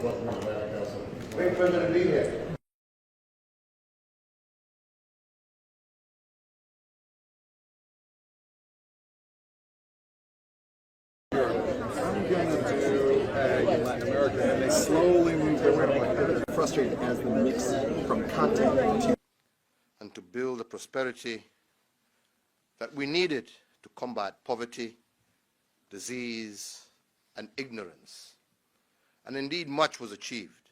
Great pleasure to be here. I'm going to Latin America, and they slowly move their way away. Frustrated as the mix from content to and to build the prosperity that we needed to combat poverty, disease, and ignorance. And indeed, much was achieved.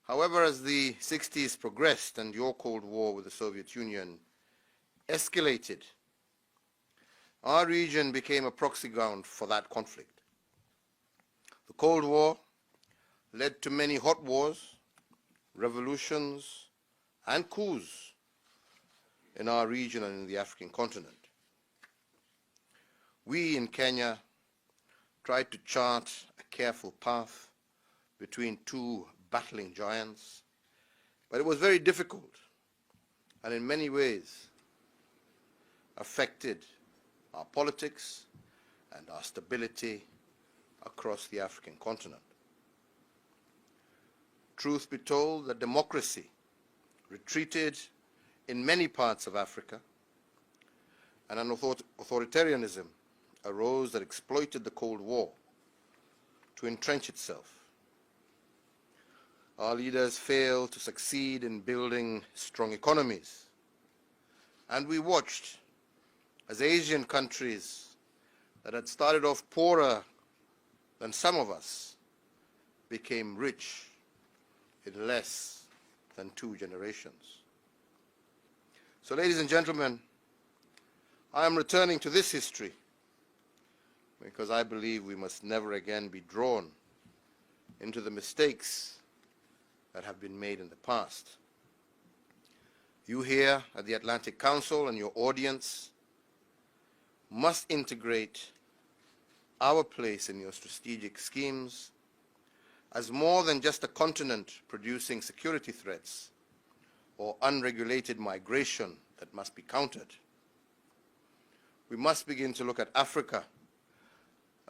However, as the 60s progressed and your Cold War with the Soviet Union escalated, our region became a proxy ground for that conflict. The Cold War led to many hot wars, revolutions, and coups in our region and in the African continent. We in Kenya tried to chart a careful path between two battling giants, but it was very difficult and in many ways affected our politics and our stability across the African continent. Truth be told, that democracy retreated in many parts of Africa, and an authoritarianism arose that exploited the Cold War to entrench itself. Our leaders failed to succeed in building strong economies, and we watched as Asian countries that had started off poorer than some of us became rich in less than 2 generations. So, ladies and gentlemen, I am returning to this history because I believe we must never again be drawn into the mistakes that have been made in the past. You here at the Atlantic Council and your audience must integrate our place in your strategic schemes as more than just a continent producing security threats or unregulated migration that must be countered. We must begin to look at Africa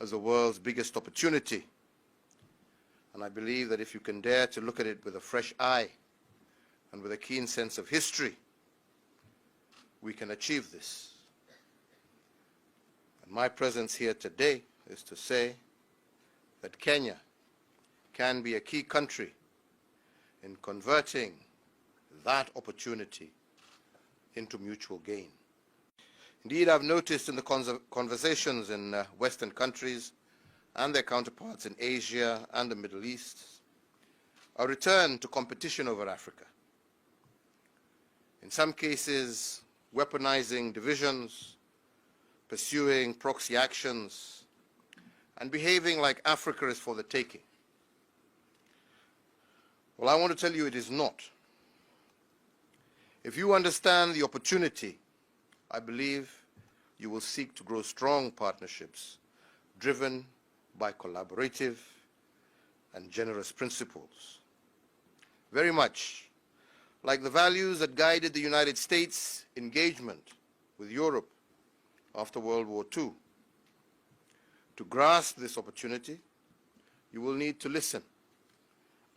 as the world's biggest opportunity. And I believe that if you can dare to look at it with a fresh eye and with a keen sense of history, we can achieve this. And my presence here today is to say that Kenya can be a key country in converting that opportunity into mutual gain. Indeed, I've noticed in the conversations in Western countries and their counterparts in Asia and the Middle East a return to competition over Africa. In some cases, weaponizing divisions, pursuing proxy actions, and behaving like Africa is for the taking. Well, I want to tell you it is not. If you understand the opportunity, I believe you will seek to grow strong partnerships driven by collaborative and generous principles. Very much like the values that guided the United States' engagement with Europe after World War II. To grasp this opportunity, you will need to listen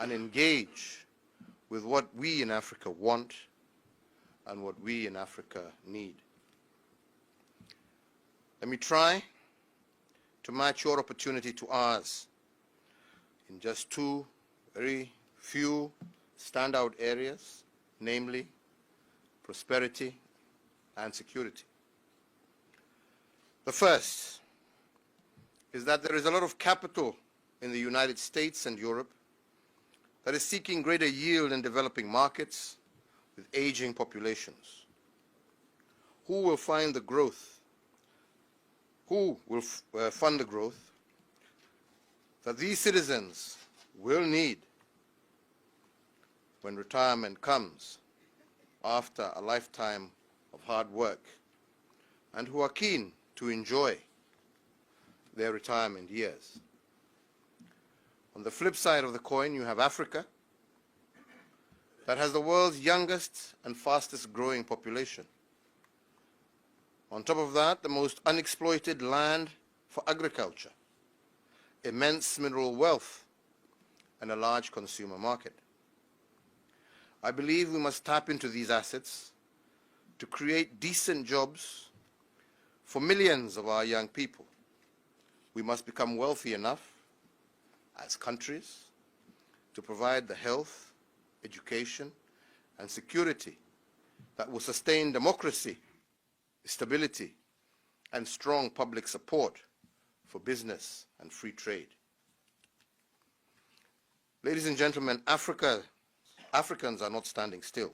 and engage with what we in Africa want and what we in Africa need. Let me try to match your opportunity to ours in just 2 very few standout areas, namely prosperity and security. The first is that there is a lot of capital in the United States and Europe that is seeking greater yield in developing markets with aging populations. Who will find the growth? Who will fund the growth that these citizens will need when retirement comes after a lifetime of hard work, and who are keen to enjoy their retirement years? On the flip side of the coin, you have Africa, that has the world's youngest and fastest growing population. On top of that, the most unexploited land for agriculture, immense mineral wealth and a large consumer market. I believe we must tap into these assets to create decent jobs for millions of our young people. We must become wealthy enough as countries to provide the health, education, and security that will sustain democracy, stability, and strong public support for business and free trade. Ladies and gentlemen, Africans are not standing still.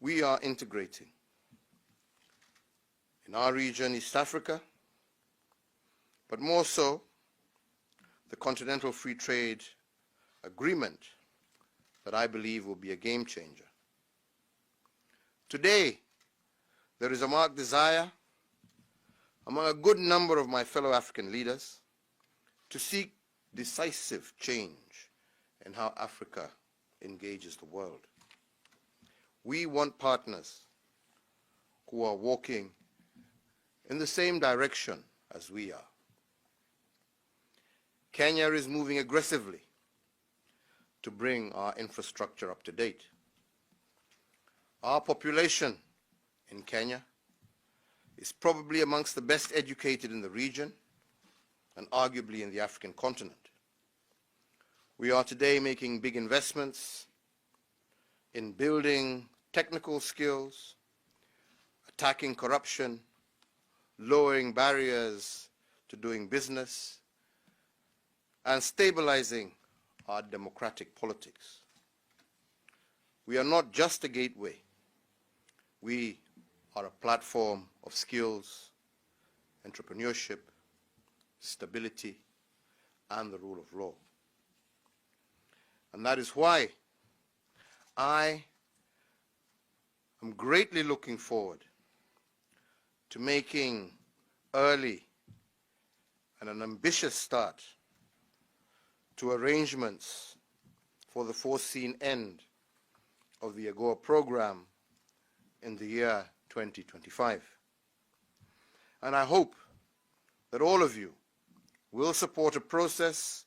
We are integrating. In our region, East Africa, but more so, the Continental Free Trade Agreement that I believe will be a game changer. Today, there is a marked desire among a good number of my fellow African leaders to seek decisive change in how Africa engages the world. We want partners who are walking in the same direction as we are. Kenya is moving aggressively to bring our infrastructure up to date. Our population in Kenya is probably amongst the best educated in the region and arguably in the African continent. We are today making big investments in building technical skills, attacking corruption, lowering barriers to doing business, and stabilizing our democratic politics. We are not just a gateway. We are a platform of skills, entrepreneurship, stability, and the rule of law. And that is why I am greatly looking forward to making early and an ambitious start to arrangements for the foreseen end of the AGOA program in the year 2025. And I hope that all of you will support a process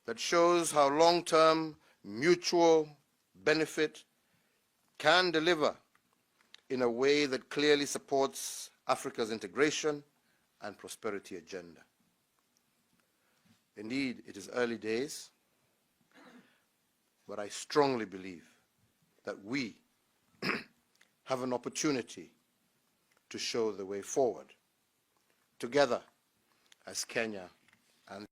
that shows how long-term mutual benefit can deliver in a way that clearly supports Africa's integration and prosperity agenda. Indeed, it is early days, but I strongly believe that we have an opportunity to show the way forward, together as Kenya and...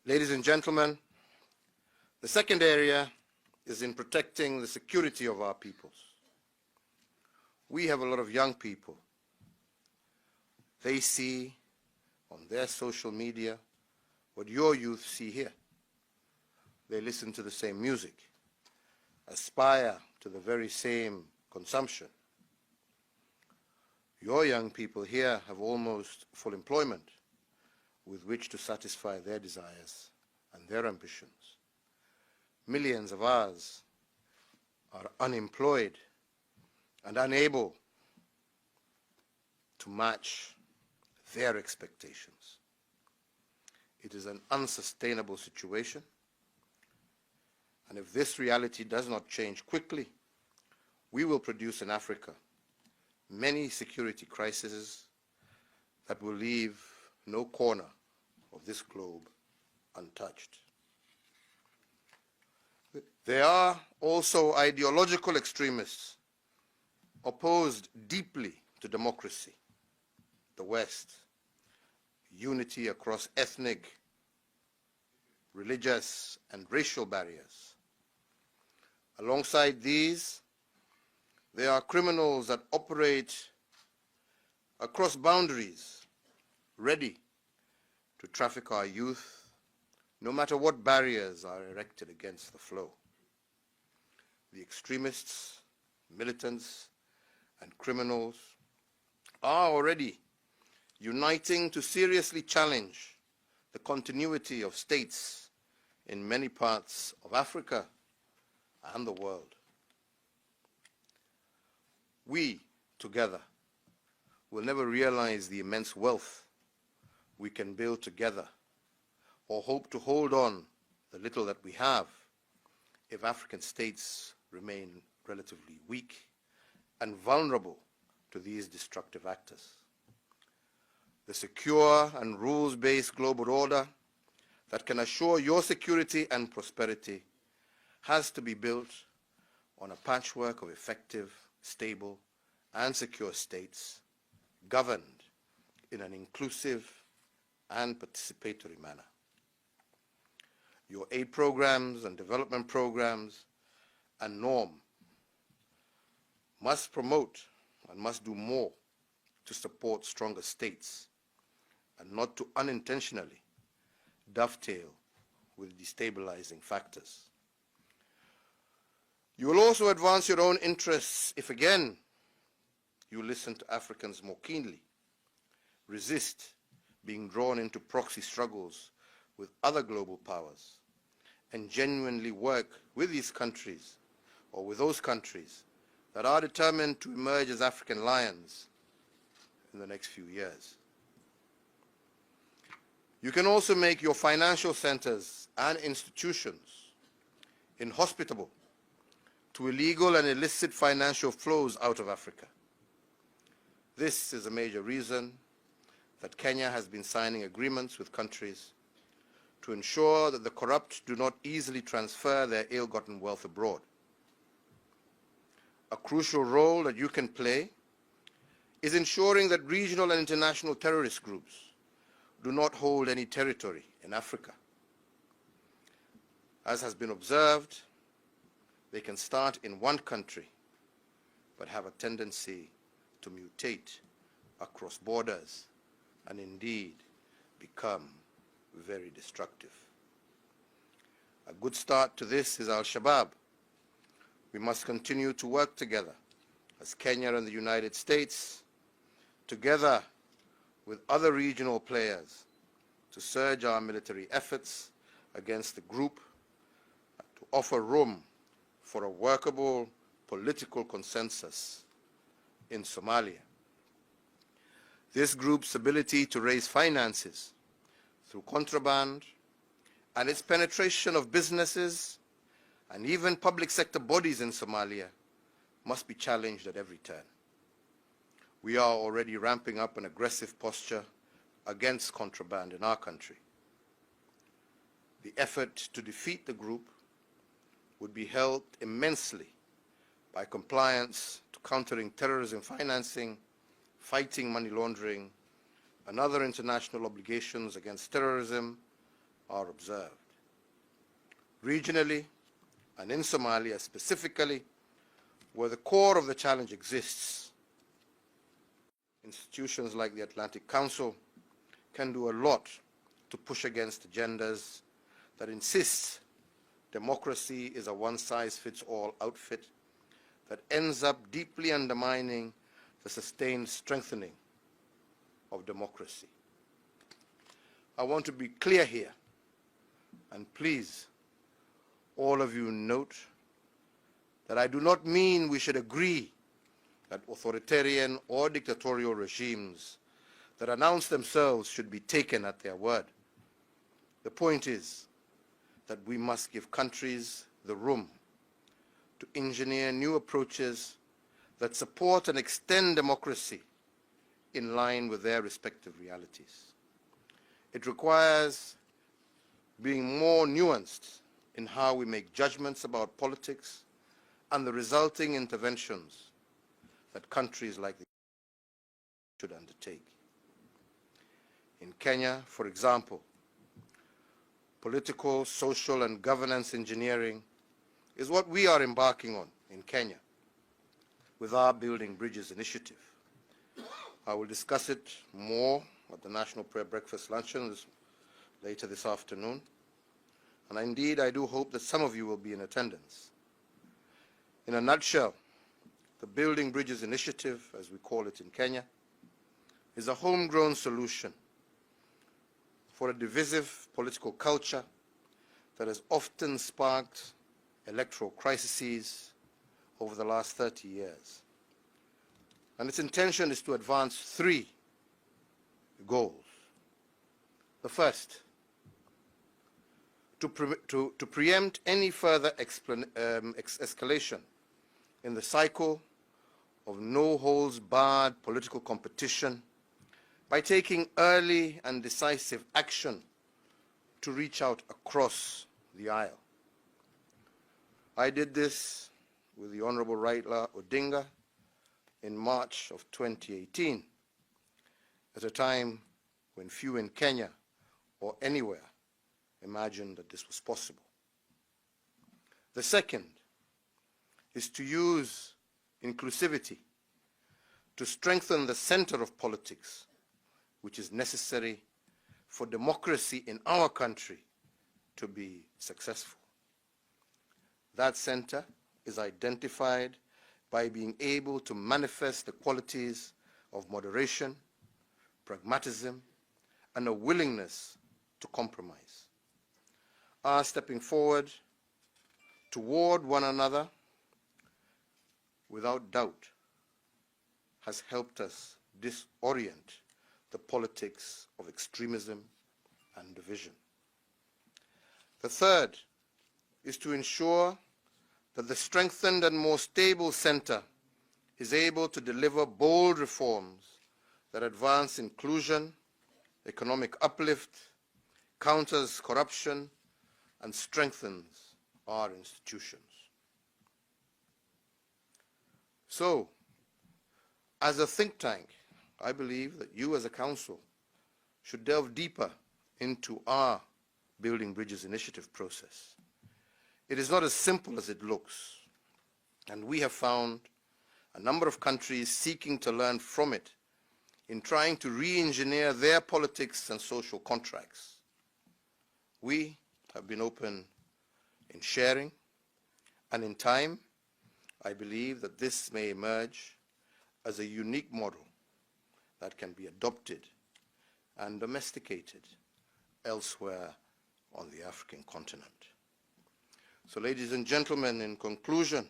Ladies and gentlemen, the second area is in protecting the security of our peoples. We have a lot of young people. They see on their social media what your youth see here. They listen to the same music, aspire to the very same consumption. Your young people here have almost full employment with which to satisfy their desires and their ambitions. Millions of ours are unemployed and unable to match their expectations. It is an unsustainable situation, and if this reality does not change quickly, we will produce in Africa many security crises that will leave no corner of this globe untouched. There are also ideological extremists opposed deeply to democracy, the West, unity across ethnic, religious, and racial barriers. Alongside these, there are criminals that operate across boundaries, ready to traffic our youth, no matter what barriers are erected against the flow. The extremists, militants, and criminals are already uniting to seriously challenge the continuity of states in many parts of Africa and the world. We, together, will never realize the immense wealth we can build together or hope to hold on the little that we have if African states remain relatively weak and vulnerable to these destructive actors. The secure and rules-based global order that can assure your security and prosperity has to be built on a patchwork of effective, stable, and secure states governed in an inclusive and participatory manner. Your aid programs and development programs and norm must promote and must do more to support stronger states and not to unintentionally dovetail with destabilizing factors. You will also advance your own interests if again you listen to Africans more keenly, resist being drawn into proxy struggles with other global powers, and genuinely work with these countries or with those countries that are determined to emerge as African lions in the next few years. You can also make your financial centers and institutions inhospitable to illegal and illicit financial flows out of Africa. This is a major reason that Kenya has been signing agreements with countries to ensure that the corrupt do not easily transfer their ill-gotten wealth abroad. A crucial role that you can play is ensuring that regional and international terrorist groups do not hold any territory in Africa. As has been observed, they can start in one country but have a tendency to mutate across borders and indeed become very destructive. A good start to this is Al-Shabaab. We must continue to work together as Kenya and the United States, together with other regional players, to surge our military efforts against the group, to offer room for a workable political consensus in Somalia. This group's ability to raise finances through contraband and its penetration of businesses and even public sector bodies in Somalia must be challenged at every turn. We are already ramping up an aggressive posture against contraband in our country. The effort to defeat the group would be helped immensely by compliance to countering terrorism financing, fighting money laundering, and other international obligations against terrorism are observed. Regionally, and in Somalia specifically, where the core of the challenge exists, institutions like the Atlantic Council can do a lot to push against agendas that insist democracy is a one-size-fits-all outfit that ends up deeply undermining the sustained strengthening of democracy. I want to be clear here, and please, all of you note that I do not mean we should agree that authoritarian or dictatorial regimes that announce themselves should be taken at their word. The point is that we must give countries the room to engineer new approaches that support and extend democracy in line with their respective realities. It requires being more nuanced in how we make judgments about politics and the resulting interventions that countries like the should undertake. In Kenya, for example, political, social, and governance engineering is what we are embarking on in Kenya with our Building Bridges initiative. I will discuss it more at the National Prayer Breakfast Luncheon later this afternoon. And indeed, I do hope that some of you will be in attendance. In a nutshell, the Building Bridges initiative, as we call it in Kenya, is a homegrown solution for a divisive political culture that has often sparked electoral crises over the last 30 years. And its intention is to advance three goals. The first to preempt any further escalation in the cycle of no-holds-barred political competition by taking early and decisive action to reach out across the aisle. I did this with the Honorable Raila Odinga in March of 2018, at a time when few in Kenya or anywhere imagined that this was possible. The second is to use inclusivity to strengthen the center of politics, which is necessary for democracy in our country to be successful. That center is identified by being able to manifest the qualities of moderation, pragmatism, and a willingness to compromise. Our stepping forward toward one another without doubt has helped us disorient the politics of extremism and division. The third is to ensure that the strengthened and more stable center is able to deliver bold reforms that advance inclusion, economic uplift, counters corruption, and strengthens our institutions. So, as a think tank, I believe that you as a council should delve deeper into our Building Bridges initiative process. It is not as simple as it looks, and we have found a number of countries seeking to learn from it in trying to re-engineer their politics and social contracts. We have been open in sharing, and in time, I believe that this may emerge as a unique model that can be adopted and domesticated elsewhere on the African continent. So, ladies and gentlemen, in conclusion,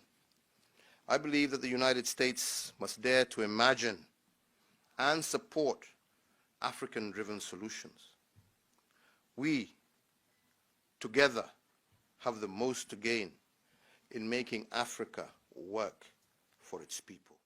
I believe that the United States must dare to imagine and support African-driven solutions. We, together, have the most to gain in making Africa work for its people.